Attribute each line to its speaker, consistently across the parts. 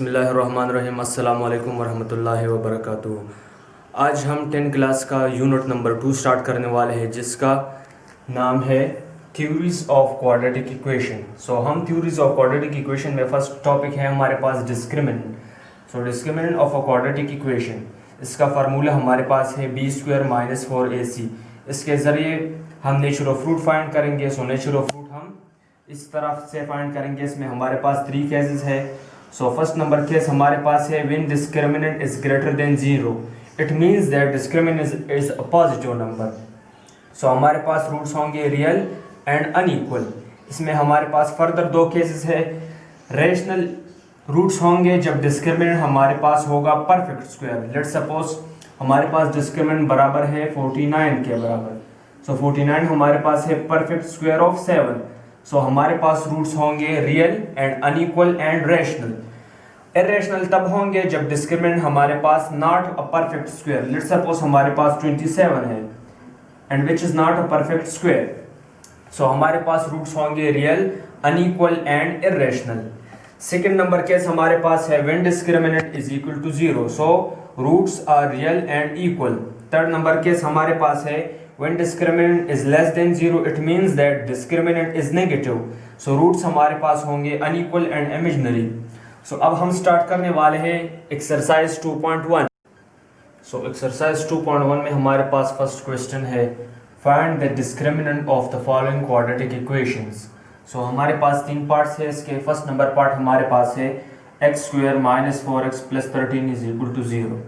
Speaker 1: बिस्मिल्लाहिर्रहमानिर्रहीम अस्सलाम वालेकुम वरहमतुल्लाहि वबरकातुहू। आज हम 10 क्लास का यूनिट नंबर 2 स्टार्ट करने वाले हैं जिसका नाम है थ्योरीज ऑफ क्वाड्रेटिक इक्वेशन। हम थ्योरीज ऑफ क्वाड्रेटिक इक्वेशन में फर्स्ट टॉपिक है हमारे पास discriminant. Discriminant of a quadratic equation, इसका फार्मूला हमारे पास है b² - 4ac। इसके ज़रिए हम नेचर ऑफ फ्रूट फाइंड करेंगे। नेचर ऑफ फ्रूट हम इस तरफ से फाइंड करेंगे। इसमें हमारे पास 3 केसेस है। फर्स्ट नंबर केस हमारे पास है when discriminant is greater than 0, it means that discriminant is a positive number. हमारे पास रूट्स होंगे रियल एंड अनइक्वल। इसमें हमारे पास फर्दर 2 केसेस है। रेशनल रूट्स होंगे जब डिस्क्रिमिनेंट हमारे पास होगा परफेक्ट स्क्वायर। लेट्स सपोज हमारे पास डिस्क्रिमिनेंट बराबर है 49 के बराबर। 49 हमारे पास है परफेक्ट स्क्वायर ऑफ 7। हमारे पास रूट्स होंगे real and unequal and rational. Irrational तब होंगे जब डिस्क्रिमिनेंट हमारे पास not a perfect square. Let's suppose हमारे पास 27 है and which is not a perfect square. हमारे पास रूट्स होंगे real, unequal and irrational. Second number case हमारे पास है when discriminant is equal to 0, roots are real and equal. Third number case हमारे पास है when discriminant is less than 0, it means that discriminant is negative, roots हमारे पास होंगे unequal and imaginary। अब हम स्टार्ट करने वाले हैं एक्सरसाइज 2.1। एक्सरसाइज 2.1 में हमारे पास फर्स्ट क्वेश्चन है find the discriminant of the following quadratic equations. हमारे पास 3 पार्ट्स है इसके। फर्स्ट नंबर पार्ट हमारे पास है x² - 4x + 13 = 0।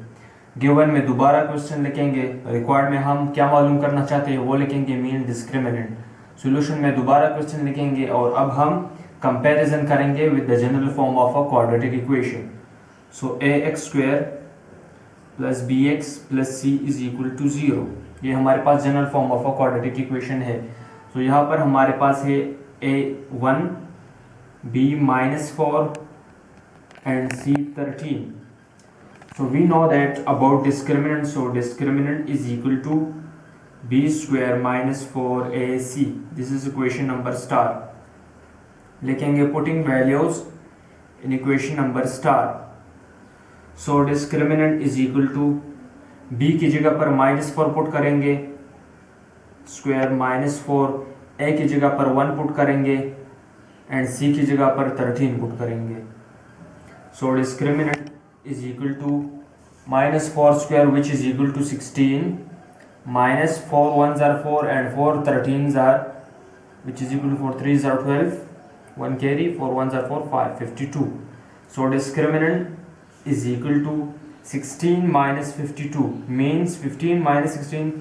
Speaker 1: गिवन में दोबारा क्वेश्चन लिखेंगे। रिक्वायर्ड में हम क्या मालूम करना चाहते हैं वो लिखेंगे मीन डिस्क्रिमिनेंट। सॉल्यूशन में दोबारा क्वेश्चन लिखेंगे और अब हम कंपैरिजन करेंगे with the general form of a quadratic equation. ax² + bx + c = 0, ये हमारे पास general form of a quadratic equation है। यहाँ पर हमारे पास है a1, b - 4 and c 13। we know that about discriminant, discriminant is equal to b² - 4ac। this is equation number star। लिखेंगे putting values in equation number star। discriminant is equal to b की जगह पर -4 put करेंगे, square -4, a की जगह पर 1 put करेंगे and c की जगह पर 13 पुट करेंगे। discriminant is equal to -4² which is equal to 16, -4 1s are 4 and 4 13s are which is equal to 4 3s are 12, 1 carry, 4 1s are 4 5 52। discriminant is equal to 16 - 52 means 15 - 16।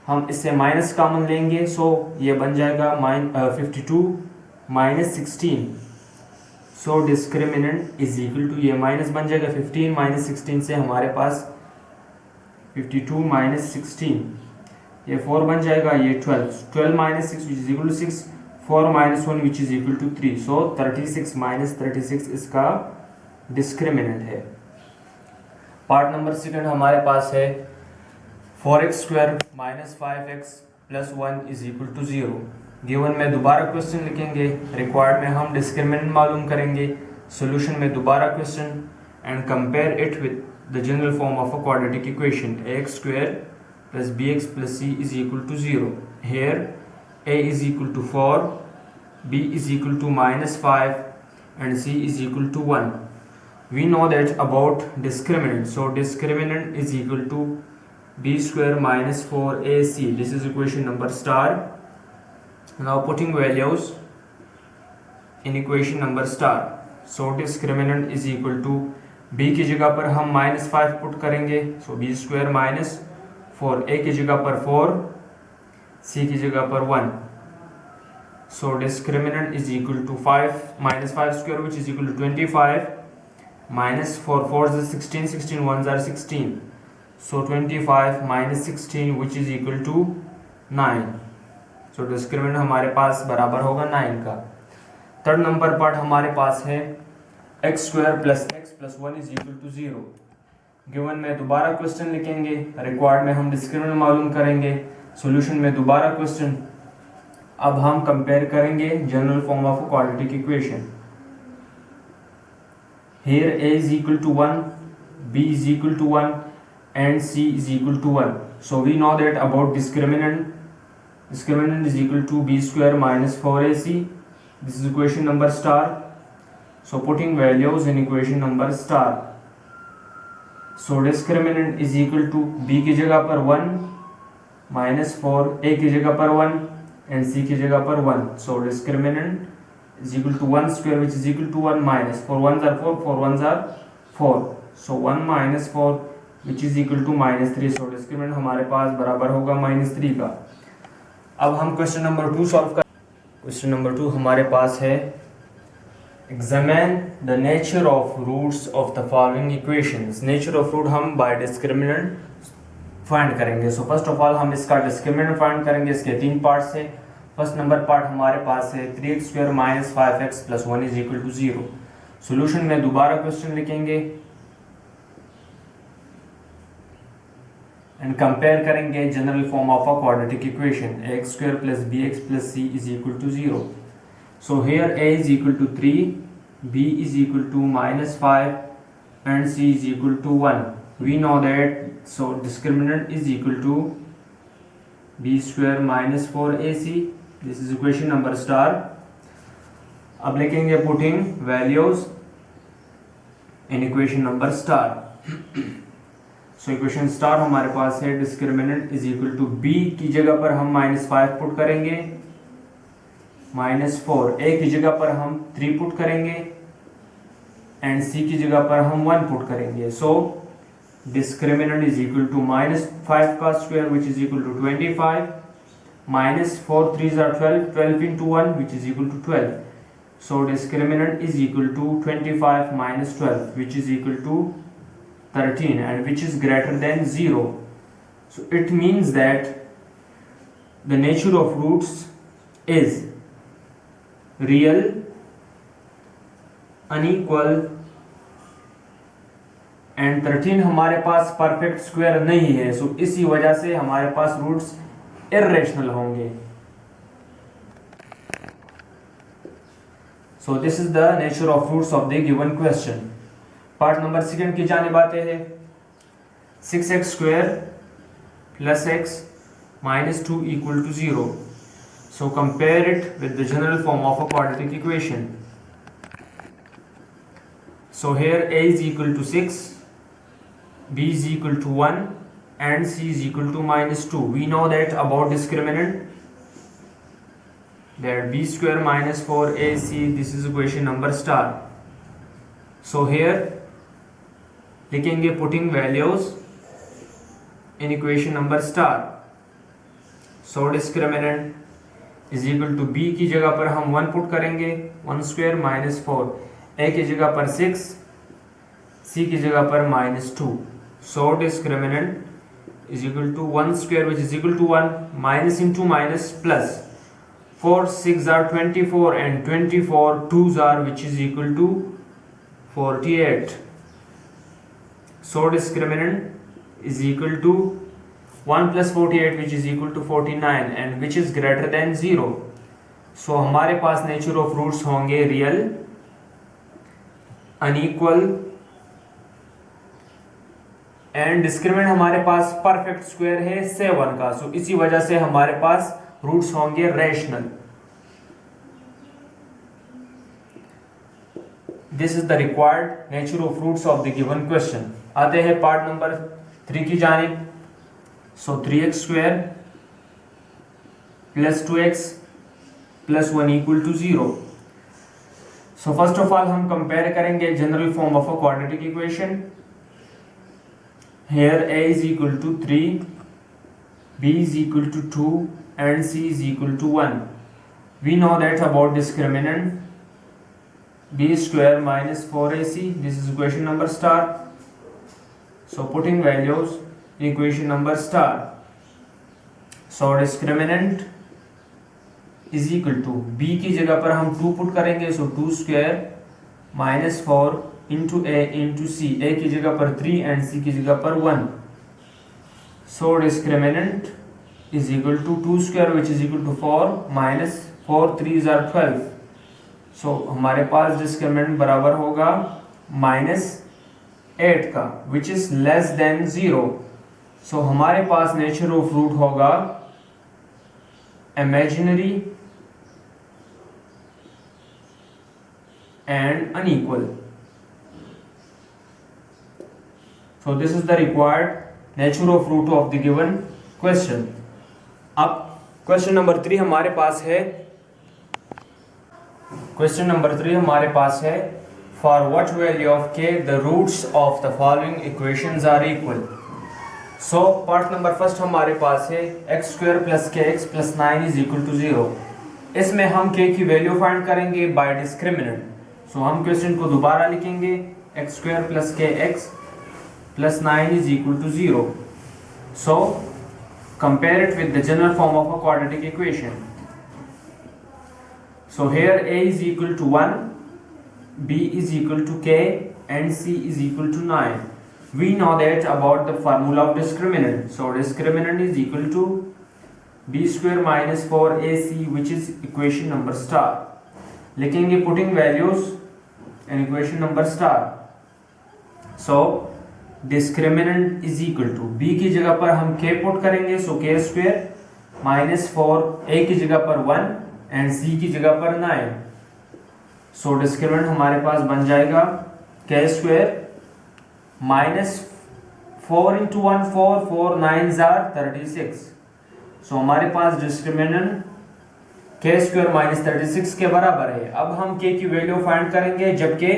Speaker 1: हम इससे minus common लेंगे ये बन जाएगा 52 - 16। डिस्क्रिमिनेंट इज इक्वल टू, ये minus बन जाएगा 15 - 16 से हमारे पास 52 - 16, ये 4 बन जाएगा, ये 12 - 6 which is equal to 6, 4 - 1 which is equal to 3। 36 - 36 इसका डिस्क्रिमिनेंट है। पार्ट नंबर सेकंड हमारे पास है 4x² - 5x + 1 = 0। गिवन में दोबारा क्वेश्चन लिखेंगे। रिक्वायर्ड में हम डिस्क्रिमिनेंट मालूम करेंगे। सॉल्यूशन में दोबारा question and compare it with the general form of a quadratic equation. ax² + bx + c = 0। here a = 4, b = -5 and c = 1। we know that about discriminant, discriminant is equal to b² - 4ac। this is equation number star। now putting values in equation number star। discriminant is equal to b की जगह पर हम -5 put करेंगे, b² - 4, a की जगह पर 4, c की जगह पर 1। discriminant is equal to 5 - 5² which is equal to 25 -4 4s are 16, 16 1s are 16, 25 - 16 which is equal to 9। Discriminant हमारे पास बराबर होगा 9 का। थर्ड नंबर पार्ट हमारे पास है x² + x + 1 = 0। गिवन में दोबारा क्वेश्चन लिखेंगे। रिक्वायर्ड में हम डिस्क्रिमिनेंट मालूम करेंगे। सॉल्यूशन में दोबारा क्वेश्चन। अब हम कंपेयर करेंगे general form of quadratic equation. here a is equal to 1, b is equal to 1 and c is equal to 1. So we know that about discriminant is equal to b square minus 4ac. This is equation number star. So putting values in equation number star. So discriminant is equal to b की जगह पर 1 minus 4, a की जगह पर 1 and c की जगह पर 1. So discriminant is equal to 1 square which is equal to 1 minus 4 1s are 4, 4 1s are 4. So 1 minus 4 which is equal to minus 3. So discriminant हमारे पास बराबर होगा minus 3 का. अब हम क्वेश्चन नंबर 2 सॉल्व कर. क्वेश्चन नंबर 2 हमारे पास है Examine the nature of roots of the following equations. Nature of root हम by discriminant फाइंड करेंगे. सो फर्स्ट ऑफ ऑल हम इसका डिस्क्रिमिनेंट फाइंड करेंगे. इसके 3 पार्ट्स है. फर्स्ट नंबर पार्ट हमारे पास है 3x square minus 5x plus 1 is equal to 0. Solution में दोबारा क्वेश्चन लिखेंगे एंड कंपेयर करेंगे general form of a quadratic equation ax square plus bx plus c is equal to 0. So here a is equal to 3, b is equal to minus 5 and c is equal to 1. We know that so discriminant is equal to b square minus 4ac. This is equation number star. अब लिखेंगे putting values in equation number star. So equation star हमारे पास है discriminant is equal to b की जगह पर हम minus 5 put करेंगे, माइनस 4 a की जगह पर हम 3 पुट करेंगे एंड c की जगह पर हम 1 पुट करेंगे. So discriminant is equal to minus 5 का square which is equal to 25 minus 4 3s are 12 12 into 1 which is equal to 12. So discriminant is equal to 25 minus 12 which is equal to 13 and which is greater than 0. So it means that the nature of roots is real, unequal and 13 हमारे पास perfect square नहीं है. सो इसी वजह से हमारे पास roots irrational होंगे. So this is the nature of roots of the given question. Part number second की जाने बातें हैं. 6x square plus x minus 2 equal to 0. So compare it with the general form of a quadratic equation. So here a is equal to 6, b is equal to 1 and c is equal to minus 2. We know that about discriminant that b square minus 4ac. This is equation number star. So here लिखेंगे putting values in equation number star. So discriminant is equal to b की जगह पर हम 1 put करेंगे 1 square minus 4, ए की जगह पर 6, सी की जगह पर minus 2. So discriminant is equal to 1 square which is equal to 1 minus into minus plus 4 6 are 24 and 24 2s are which is equal to 48. So discriminant is equal to 1 plus 48 which is equal to 49 and which is greater than 0. So हमारे पास nature of roots होंगे real, unequal and discriminant हमारे पास perfect square है 7 का. सो इसी वजह से हमारे पास रूट्स होंगे rational. This is the required nature of roots of the given question. आते हैं पार्ट नंबर 3 की जानिब. So 3x square plus 2x plus 1 equal to 0. So first of all हम compare करेंगे general form of a quadratic equation. Here a is equal to 3, b is equal to 2 and c is equal to 1. We know that about discriminant b square minus 4ac. This is equation number star. So putting values equation number star. So discriminant is equal to b की जगह पर हम 2 put करेंगे. सो 2 square minus 4 into a into c. a की जगह पर 3 and c की जगह पर 1. So discriminant is equal to 2 square which is equal to 4 minus 4 3s are 12. So हमारे पास डिस्क्रिमिनेंट बराबर होगा -8 का which is less than 0। So हमारे पास नेचर ऑफ रूट होगा imaginary and unequal. So this is the required nature of root of the given question. अब question number 3 हमारे पास है। क्वेश्चन नंबर 3 हमारे पास है for what value of k the roots of the following equations are equal. So part number first हमारे पास है x² + kx + 9 = 0। इसमें हम k की वैल्यू फाइंड करेंगे बाय डिस्क्रिमिनेंट। सो हम क्वेश्चन को दोबारा लिखेंगे x² + kx + 9 = 0। So compare it with the general form of a quadratic equation. So here a is equal to 1, b is equal to k and c is equal to 9. We know that about the formula of discriminant. So discriminant is equal to b² - 4ac which is equation number star. लिखेंगे putting values in equation number star. So discriminant is equal to b की जगह पर हम k put करेंगे। So k² - 4 a की जगह पर 1 and c की जगह पर 9। सो डिस्क्रिमिनेंट हमारे पास बन जाएगा k² - 4 × 1 4 4 9s are 36। सो हमारे पास डिस्क्रिमिनेंट k² - 36 के बराबर है। अब हम k की वैल्यू फाइंड करेंगे जबकि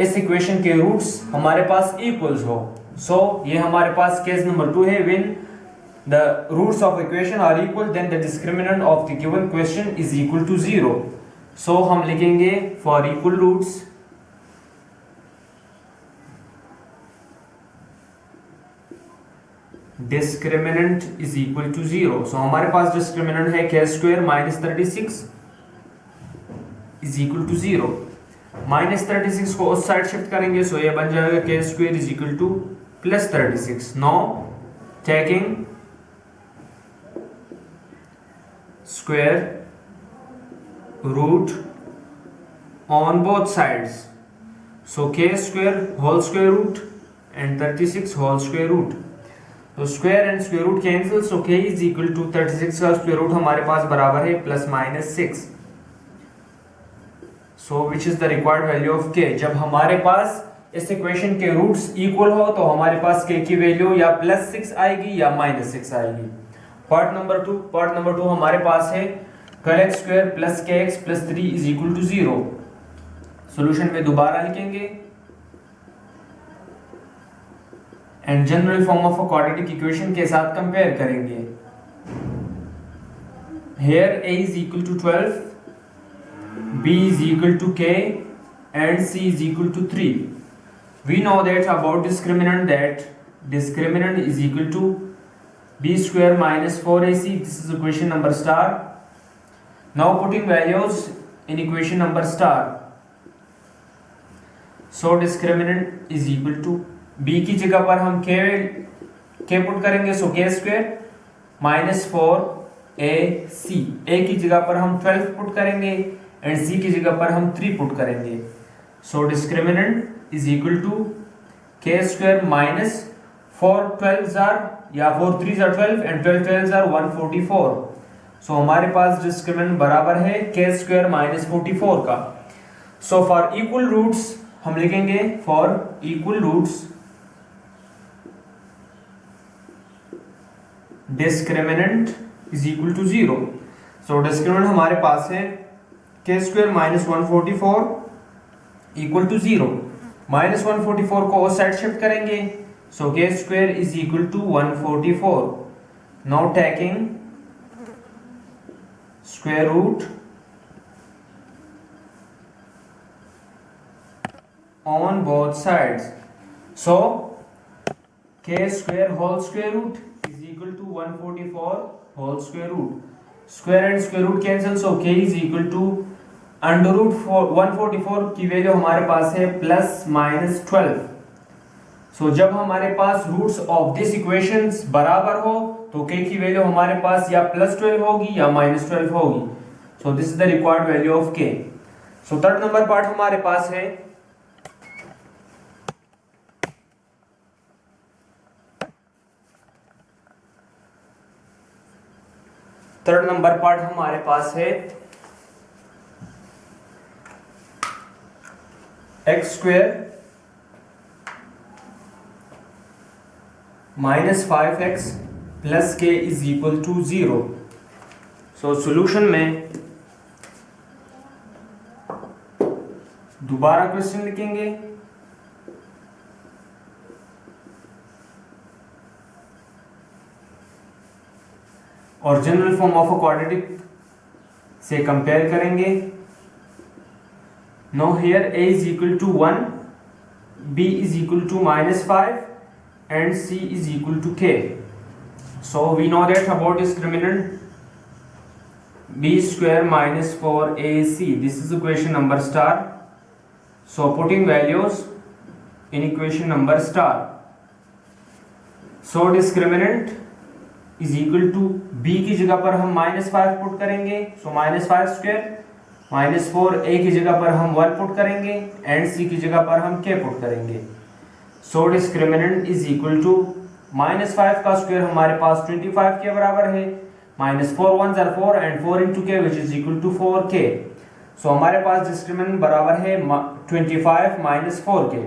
Speaker 1: इस इक्वेशन के रूट्स हमारे पास इक्वल्स हो। सो ये हमारे पास केस नंबर 2 है। When the roots of equation are equal then the discriminant of the given question is equal to 0। So हम लिखेंगे for equal roots discriminant is equal to 0। So हमारे पास डिस्क्रिमिनेंट है k² - 36 इज इक्वल टू 0। -36 को उस side shift करेंगे। सो ये बन जाएगा k² = +36। Now taking square root on both sides. So k² whole square root and 36 whole square root. तो square and square root cancel. So k = 36 का square root हमारे पास बराबर है +-6। So which is the required value of k। जब हमारे पास इस equation के roots equal हो तो हमारे पास k की वैल्यू या +6 आएगी या -6 आएगी। पार्ट नंबर 2 हमारे पास है कर x² + kx + 3 = 0। सॉल्यूशन में दोबारा लिखेंगे and general form of a quadratic equation के साथ कंपेयर करेंगे। Here a is equal to 12, b is equal to k and c is equal to 3. We know that about discriminant that discriminant is equal to b² - 4ac. This is equation number star. Now putting values in equation number star. So discriminant is equal to b की जगह पर हम k put करेंगे। So k² - 4ac। a की जगह पर हम 12 put करेंगे एंड c की जगह पर हम 3 पुट करेंगे। So discriminant is equal to k² - 4 12s are या 4 3s are 12 and 12 12s are 144। सो हमारे पास डिस्क्रिमिनेंट बराबर है k² - 44 का। सो फॉर इक्वल रूट्स हम लिखेंगे for equal roots discriminant is equal to 0। So discriminant हमारे पास है k² - 144 = 0। -144 को उस साइड शिफ्ट करेंगे। So k² = 144। Now taking square root on both sides. So k² whole square root = 144 whole square root. Square and square root cancel. So k = √144 की value हमारे पास है +-12। सो जब हमारे पास रूट्स ऑफ दिस इक्वेशंस बराबर हो तो k की वैल्यू हमारे पास या +12 होगी या -12 होगी। So this is the required value of k। So third number part हमारे पास है थर्ड नंबर पार्ट हमारे पास है X square minus 5x plus K is equal to 0। So solution में दोबारा क्वेश्चन लिखेंगे। और general form of a quadratic से कंपेयर करेंगे। No here a is equal to 1, b is equal to -5 and c is equal to k. So we know that about discriminant b square minus 4ac. This is equation number star. So putting values in equation number star. So discriminant is equal to b की जगह पर हम -5 put करेंगे, so -5 square, -4 a की जगह पर हम 1 put करेंगे एंड c की जगह पर हम k पुट करेंगे। So discriminant is equal to -5 का स्क्वायर हमारे पास 25 के बराबर है, -4 1s are 4 and 4 into k which is equal to 4k। सो हमारे पास डिस्क्रिमिनेंट बराबर है 25 माइनस 4k।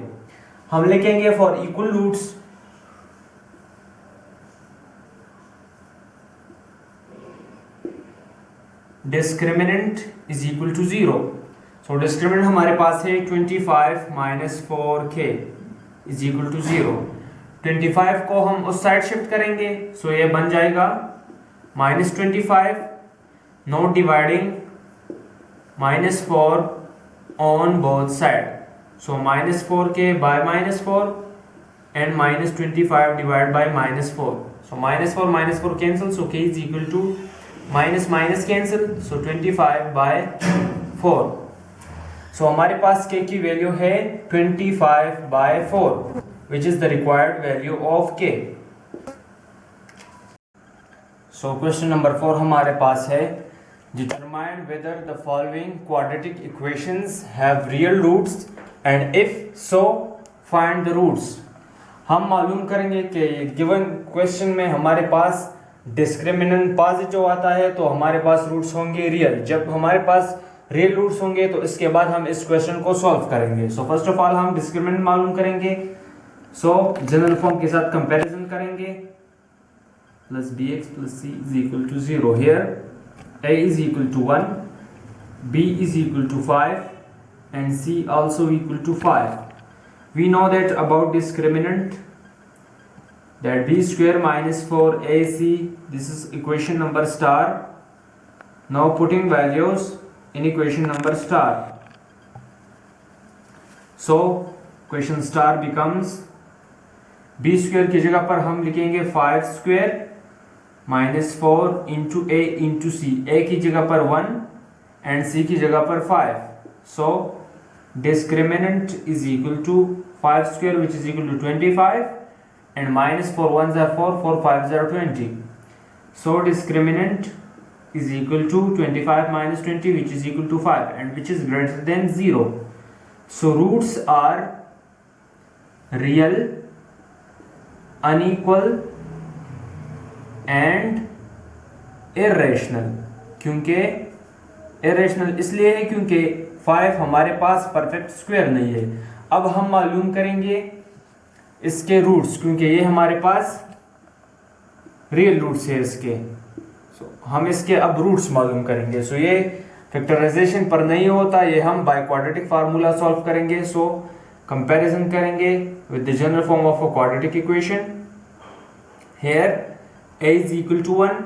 Speaker 1: हम लिखेंगे for equal roots discriminant is equal to 0। So discriminant हमारे पास है 25 minus 4k is equal to 0। 25 को हम उस साइड शिफ्ट करेंगे, सो ये बन जाएगा -25 not dividing -4 on both side, so -4k by -4 and -25 divide by -4, so -4 cancel, so k is equal to minus cancel, so 25 by 4। So हमारे पास k की वैल्यू है 25 by 4 which is the required value of k। So question number 4 हमारे पास है determine whether the following quadratic equations have real roots and if so find the roots। हम मालूम करेंगे कि गिवन क्वेश्चन में हमारे पास डिस्क्रिमिनेंट पॉजिटिव आता है तो हमारे पास रूट्स होंगे रियल। जब हमारे पास रियल रूट्स होंगे तो इसके बाद हम इस क्वेश्चन को सॉल्व करेंगे। सो फर्स्ट ऑफ ऑल हम डिस्क्रिमिनेंट मालूम करेंगे, सो जनरल फॉर्म के साथ कंपैरिजन करेंगे। Plus bx plus c is equal to 0। Here a is equal to 1, b is equal to 5 and c also equal to 5। We know that about discriminant that b square minus 4ac, this is equation number star। now putting values in equation number star, so equation star becomes b square की जगह पर हम लिखेंगे 5 square minus 4 into a into c, a की जगह पर 1 and c की जगह पर 5, so discriminant is equal to 5 square which is equal to 25 and -4 1s are 4, 4 5s are 20, so discriminant is equal to 25 minus 20 which is equal to 5 and which is greater than 0। so roots are real, unequal and irrational। क्योंकि irrational इसलिए है क्योंकि 5 हमारे पास perfect square नहीं है। अब हम मालूम करेंगे इसके रूट्स, क्योंकि ये हमारे पास रियल रूट्स है इसके, हम इसके अब रूट्स मालूम करेंगे। सो ये फैक्टराइजेशन पर नहीं होता, ये हम बाय क्वाड्रेटिक फार्मूला सॉल्व करेंगे। सो कंपैरिजन करेंगे with the general form of a quadratic equation. Here a is equal to 1,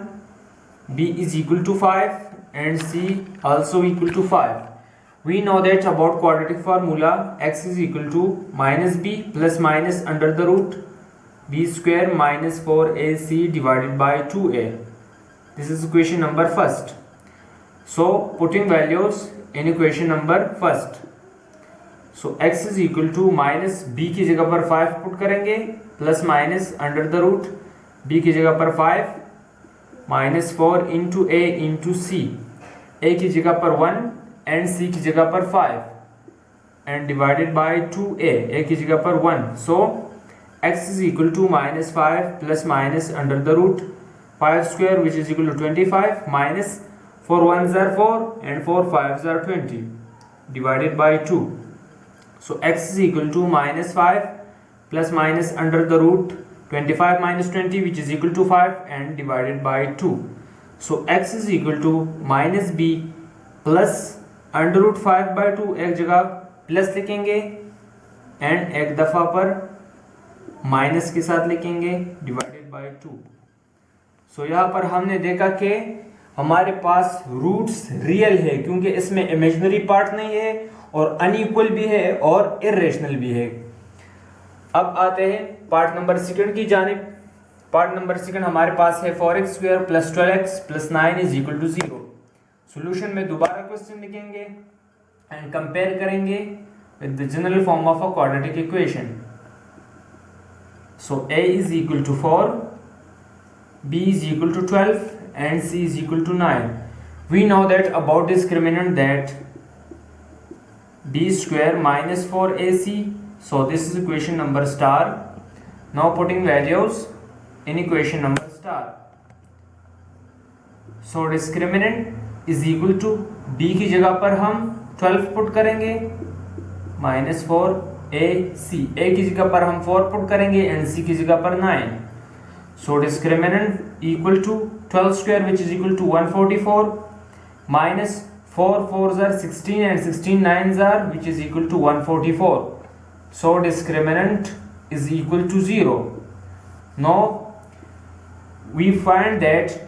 Speaker 1: b is equal to 5 and c also equal to 5। we know that about quadratic formula x is equal to minus b plus minus under the root b square minus 4ac divided by 2a। this is equation number first। so putting values in equation number first, so x is equal to minus b की जगह पर 5 put करेंगे plus minus under the root b की जगह पर 5 minus 4 into a into c, a की जगह पर 1 एंड c की जगह पर 5 and divided by 2a, a की जगह पर 1। So x is equal to -5 plus minus under the root 5 square which is equal to 25 minus 4 1s are 4 and 4 5s are 20 divided by 2. So x is equal to minus 5 plus minus under the root 25 minus 20 which is equal to 5 and divided by 2. So x is equal to minus b plus under root 5/2 एक जगह plus लिखेंगे and एक दफा पर minus के साथ लिखेंगे divided by 2. सो यहाँ पर हमने देखा कि हमारे पास रूट्स रियल है क्योंकि इसमें इमेजिनरी पार्ट नहीं है और अनइक्वल भी है और इरेशनल भी है. अब आते हैं पार्ट नंबर सेकंड की जानिब. पार्ट नंबर सेकंड हमारे पास है 4x² + 12x + 9 = 0. सॉल्यूशन में दोबारा क्वेश्चन लिखेंगे एंड कंपेयर करेंगे with the general form of a quadratic equation. So a is equal to 4, b is equal to 12 and c is equal to 9. We know that about discriminant that b square minus 4ac. So this is equation number star. Now putting values in equation number star. So discriminant is equal to b की जगह पर हम 12 put करेंगे minus 4ac. a की जगह पर हम 4 put करेंगे एंड c की जगह पर 9. So discriminant equal to 12 square which is equal to 144 minus 4 4s are 16 and 16 9s are which is equal to 144. So discriminant is equal to 0. Now we find that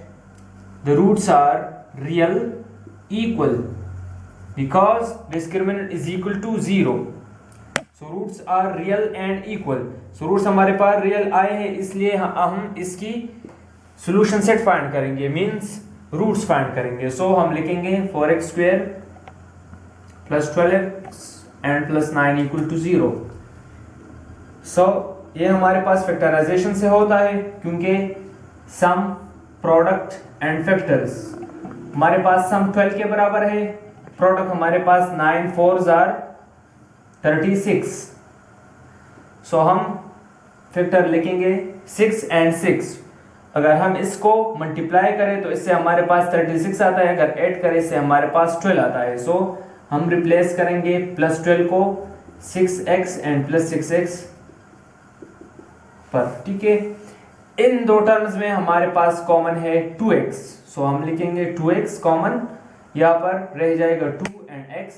Speaker 1: the roots are real equal because discriminant is equal to 0. So roots are real and equal. So roots हमारे पास real आए हैं इसलिए हम इसकी solution set find करेंगे means roots find करेंगे. So हम लिखेंगे 4x² + 12x and + 9 = 0. So ये हमारे पास फैक्टराइजेशन से होता है क्योंकि सम प्रोडक्ट एंड फैक्टर्स हमारे पास सम 12 के बराबर है, प्रोडक्ट हमारे पास 9 4s are 36. सो हम फैक्टर लिखेंगे 6 and 6. अगर हम इसको मल्टीप्लाई करें तो इससे हमारे पास 36 आता है, अगर ऐड करें इससे हमारे पास 12 आता है. सो हम रिप्लेस करेंगे +12 को 6x and +6x पर. ठीक है, इन दो टर्म्स में हमारे पास कॉमन है 2x. सो हम लिखेंगे 2x कॉमन, यहाँ पर रह जाएगा 2 and x,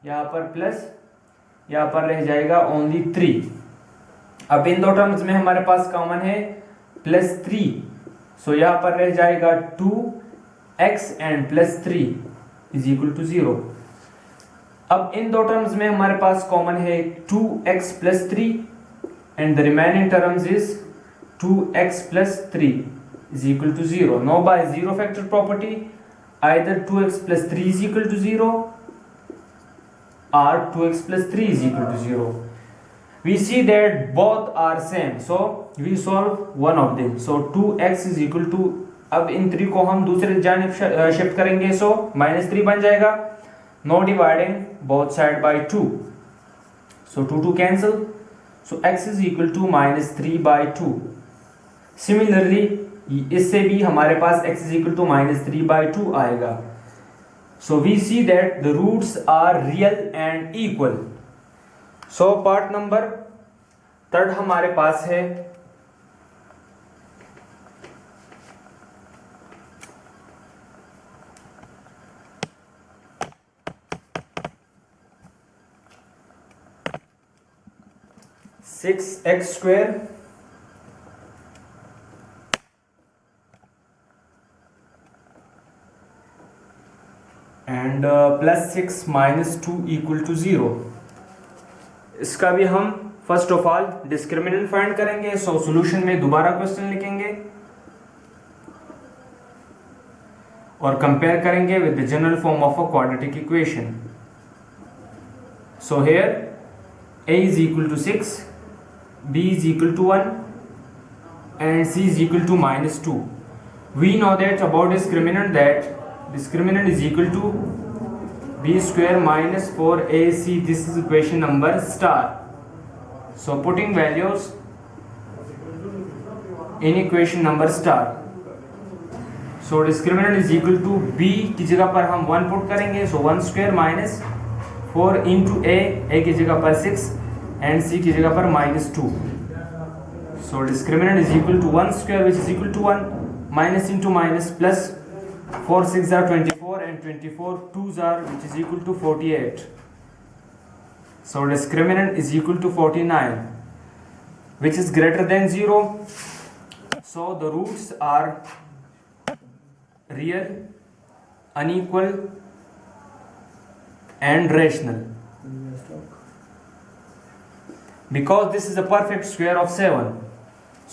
Speaker 1: यहाँ पर प्लस, यहाँ पर रह जाएगा ओनली 3. अब इन दो टर्म्स में हमारे पास कॉमन है +3. सो यहाँ पर रह जाएगा 2x and +3 = 0. अब इन दो टर्म्स में हमारे पास कॉमन है 2x + 3 and the remaining terms is 2x + 3 = 0. Now by zero factor property either 2x + 3 = 0 or 2x + 3 = 0. We see that both are same, so we solve one of them. So 2x is equal to, अब इन 3 को हम दूसरे जानिब shift करेंगे, so -3 बन जाएगा. Now dividing both side by 2, so 2 cancel. So x is equal to -3/2. Similarly इससे भी हमारे पास x is equal to -3/2 आएगा. So we see that the roots are real and equal. So part number 3 हमारे पास है (6x² and +6 - 2 = 0. इसका भी हम first of all discriminant find करेंगे. सो सॉल्यूशन में दोबारा क्वेश्चन लिखेंगे और कंपेयर करेंगे with the general form of a quadratic equation. So here a is equal to 6, b is equal to 1 and c is equal to -2. We know that about discriminant that discriminant is equal to b² - 4ac. This is equation number star. So putting values in equation number star. So discriminant is equal to b की जगह पर हम 1 put करेंगे, so 1 square minus 4 into a की जगह पर 6 and सी की जगह पर -2. So discriminant is equal to 1 square which is equal to 1 minus into minus plus 4 6 are 24 and 24 2s are which is equal to 48. So discriminant is equal to 49 which is greater than 0. So the roots are real, unequal and rational. Because this is a perfect square of 7.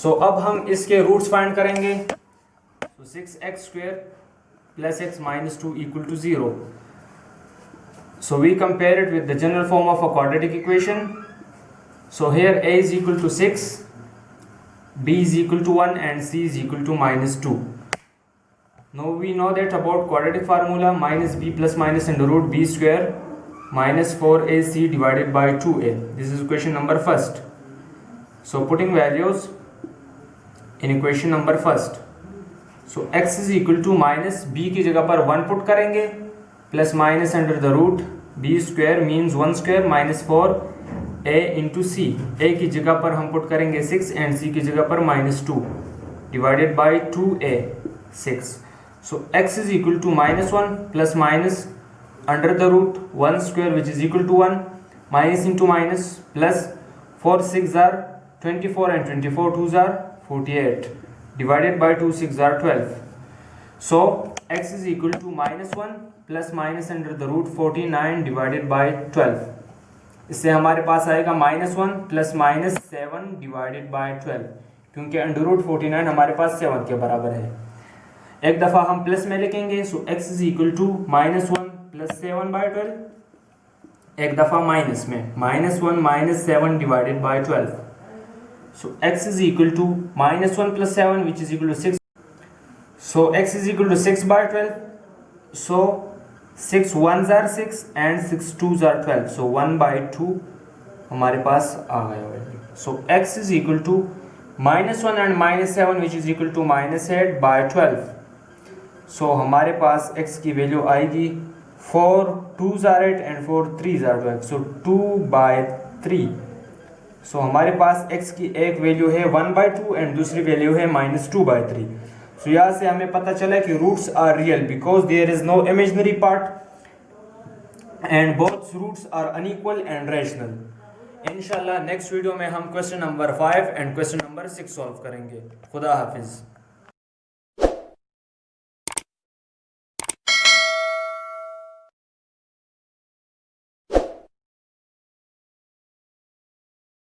Speaker 1: So अब हम इसके roots find करेंगे. So 6x square plus x minus 2 equal to 0. So we compare it with the general form of a quadratic equation. So here a is equal to 6, b is equal to 1 and c is equal to -2. Now we know that about quadratic formula, minus b plus minus under root b square minus 4ac divided by 2a. This is equation number first. So putting values in equation number first. So x is equal to minus B की जगह पर 1 put करेंगे plus minus under the root B square means 1 square minus 4 A into C. A की जगह पर हम put करेंगे 6 and सी की जगह पर -2 divided by 2a 6. So x is equal to -1 plus minus under the root 1 square which is equal to 1 minus into minus plus 4 6 are 24 and 24 2s are 48 divided by 2 6 are 12. So x is equal to -1 plus minus under the root 49 divided by 12. इससे हमारे पास आएगा -1 plus minus 7 divided by 12 क्योंकि under root 49 हमारे पास 7 के बराबर है. एक दफ़ा हम प्लस में लिखेंगे. सो x is equal to -1 plus 7 by 12. एक दफ़ा माइनस में -1 minus 7 divided by 12. So x is equal to -1 plus 7 which is equal to 6. So x is equal to 6 by 12. So 6 1s are 6 and 6 2s are 12. So 1 by 2 हमारे पास आ गया. So x is equal to -1 and -7 which is equal to -8 by 12. So हमारे पास x की value आएगी 4 2s are 8 and 4 3s are 12. So 2 by 3. सो हमारे पास x की एक value है 1 by 2 and दूसरी वैल्यू है -2 by 3. सो यहाँ से हमें पता चला कि roots are real because there is no imaginary part and both roots are unequal and rational. इंशाल्लाह नेक्स्ट वीडियो में हम question number 5 and question number 6 solve करेंगे. खुदा हाफिज.